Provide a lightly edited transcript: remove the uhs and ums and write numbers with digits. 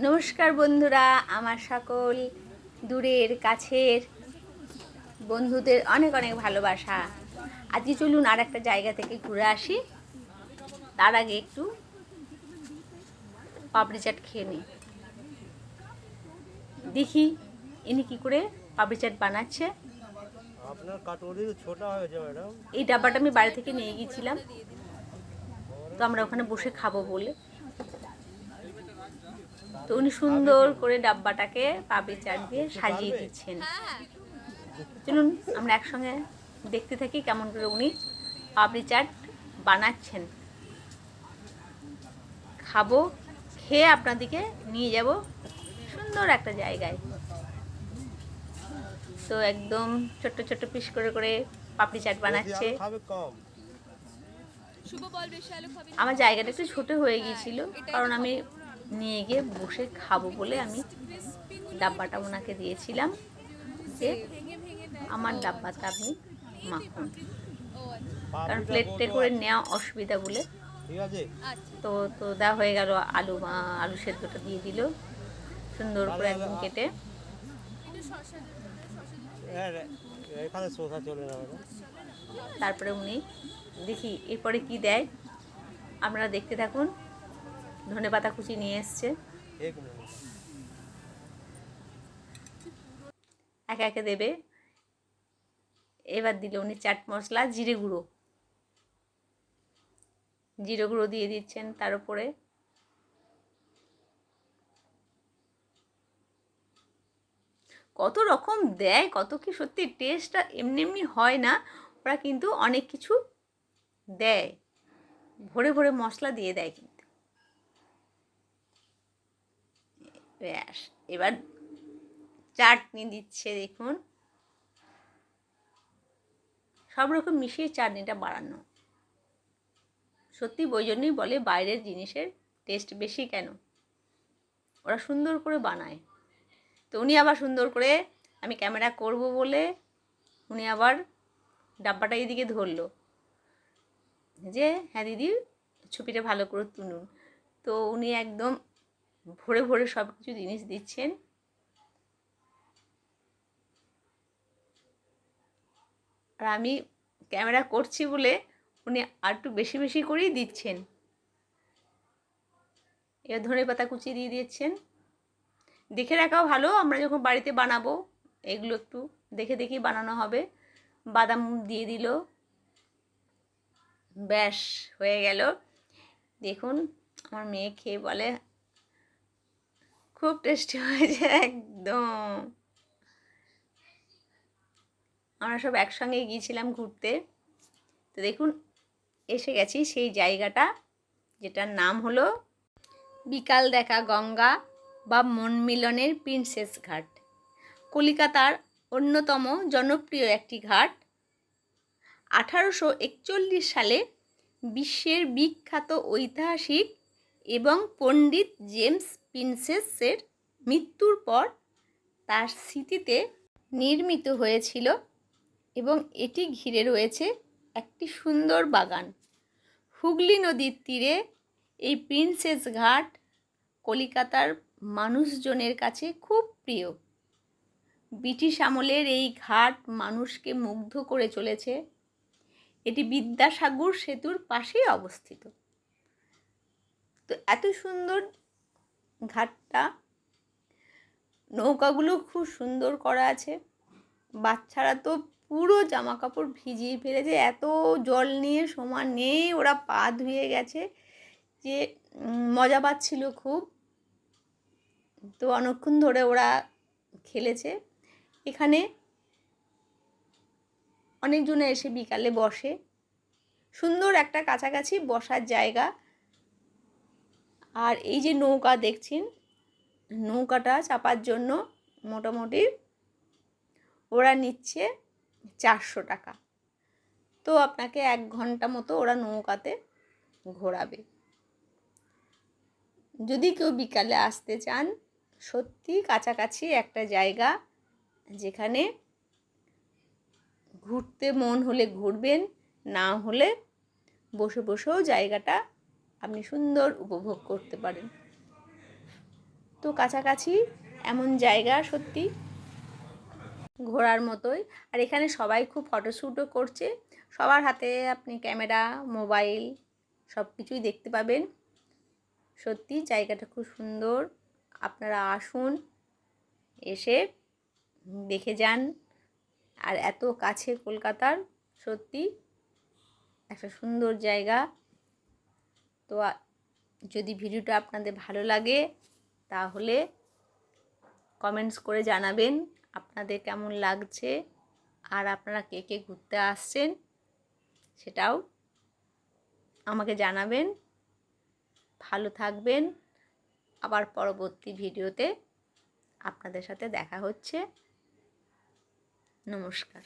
নমস্কার বন্ধুরা, আমার সকল দূরের কাছের বন্ধুদের অনেক অনেক ভালোবাসা। আজকে চলুন আর একটা জায়গা থেকে ঘুরে আসি। তার আগে একটু পাপড়ি চাট খেয়ে নিই। দেখি ইনি কি করে পাপড়ি চাট বানাচ্ছে। আপনার কাটুরি ছোট হয়েছে ম্যাডাম। এই ডাব্বাটা আমি বাড়ি থেকে নিয়ে গিয়েছিলাম, তো আমরা ওখানে বসে খাবো বলে। তো উনি সুন্দর করে ডাব্বাটাকে পাপড়ি চাট দিয়ে সাজিয়ে দিচ্ছেন। চলুন আমরা একসঙ্গে দেখতে থাকি কেমন করে উনি পাপড়ি চাট বানাচ্ছেন। খাবো, খেয়ে আপনাদেরকে নিয়ে যাব সুন্দর একটা জায়গায়। তো একদম ছোট্ট ছোট্ট পিস করে করে পাপড়ি চাট বানাচ্ছে। আমার জায়গাটা একটু ছোট হয়ে গিয়েছিল, কারণ আমি নিয়ে গিয়ে বসে খাবো বলে আমি ডাব্বাটা ওনাকে দিয়েছিলাম যে আমার ডাব্বাতে আপনি মাখুন, কারণ প্লেটে করে নেওয়া অসুবিধা বলে। তো তো দেওয়া হয়ে গেল। আলু সেদ্ধটা দিয়ে দিল সুন্দর করে একদম কেটে। তারপরে উনি দেখি এরপরে কি দেয়, আপনারা দেখতে থাকুন। ধনেপাতা কুচি নিয়ে এসছে, একে একে দেবে। এবার দিল উনি চাট মশলা, জিরে গুঁড়ো দিয়ে দিচ্ছেন তার উপরে। কত রকম দেয়, কত কি সত্যি টেস্টটা এমনি এমনি হয় না, ওরা কিন্তু অনেক কিছু দেয়, ভরে ভরে মশলা দিয়ে দেয় কিন্তু। ব্যাস, এবার চাটনি দিচ্ছে দেখুন, সব রকম মিশিয়ে চাটনিটা বাড়ানো। সত্যি ওই জন্যই বলে বাইরের জিনিসের টেস্ট বেশি কেন, ওরা সুন্দর করে বানায়। তো উনি আবার সুন্দর করে, আমি ক্যামেরা করব বলে উনি আবার ডাব্বাটা এদিকে ধরলো যে হ্যাঁ দিদি ছবিটা ভালো করে তুলুন। তো উনি একদম ভরে ভরে সব কিছু জিনিস দিচ্ছেন। আর আমি ক্যামেরা করছি বলে উনি আর একটু বেশি বেশি করেই দিচ্ছেন। এবার ধনেপাতা কুচি দিয়ে দিচ্ছেন। দেখে রাখাও ভালো, আমরা যখন বাড়িতে বানাবো এগুলো একটু দেখে দেখেই বানানো হবে। বাদাম দিয়ে দিল। ব্যাস হয়ে গেল। দেখুন আমার মেয়ে খেয়ে বলে খুব টেস্টি হয়েছে একদম। আমরা সব একসঙ্গে গিয়েছিলাম ঘুরতে। তো দেখুন এসে গেছি সেই জায়গাটা, যেটার নাম হলো বিকাল দেখা গঙ্গা বা মন মিলনের প্রিন্সেস ঘাট। কলিকাতার অন্যতম জনপ্রিয় একটি ঘাট। 1841 সালে বিশ্বের বিখ্যাত ঐতিহাসিক এবং পণ্ডিত জেমস প্রিন্সেসের মৃত্যুর পর তার স্মৃতিতে নির্মিত হয়েছিল এবং এটি ঘিরে রয়েছে একটি সুন্দর বাগান। হুগলি নদীর তীরে এই প্রিন্সেস ঘাট কলিকাতার মানুষজনের কাছে খুব প্রিয়। ব্রিটিশ আমলের এই ঘাট মানুষকে মুগ্ধ করে চলেছে। এটি বিদ্যাসাগর সেতুর পাশেই অবস্থিত। তো এত সুন্দর ঘাটটা, নৌকাগুলো খুব সুন্দর করা আছে। বাচ্চারা তো পুরো জামা কাপড় ভিজিয়ে ফেলেছে, এত জল নিয়ে সমান নেই, ওরা পা ধুয়ে গেছে, যে মজা পাচ্ছিল খুব। তো অনেকক্ষণ ধরে ওরা খেলেছে। এখানে অনেকজনে এসে বিকালে বসে, সুন্দর একটা কাছাকাছি বসার জায়গা। আর এই যে নৌকা দেখছেন, নৌকাটা চাপার জন্য মোটামুটি ওরা নিচ্ছে 400 টাকা। তো আপনাকে 1 ঘন্টা মতো ওরা নৌকাতে ঘোরাবে। যদি কেউ বিকালে আসতে চান, সত্যি কাছাকাছি একটা জায়গা, যেখানে ঘুরতে মন হলে ঘুরবেন, না হলে বসে বসেও জায়গাটা আপনি সুন্দর উপভোগ করতে পারেন। তো কাছাকাছি এমন জায়গা সত্যি ঘোরার মতোই। আর এখানে সবাই খুব ফটোশ্যুটও করছে, সবার হাতে আপনি ক্যামেরা, মোবাইল সব কিছুই দেখতে পাবেন। সত্যি জায়গাটা খুব সুন্দর, আপনারা আসুন, এসে দেখে যান। আর এত কাছে কলকাতার, সত্যি একটা সুন্দর জায়গা। তো যদি ভিডিওটা আপনাদের ভালো লাগে তাহলে কমেন্টস করে জানাবেন আপনাদের কেমন লাগছে, আর আপনারা কে কে ঘুরতে আসছেন সেটাও আমাকে জানাবেন। ভালো থাকবেন, আবার পরবর্তী ভিডিওতে আপনাদের সাথে দেখা হচ্ছে। নমস্কার।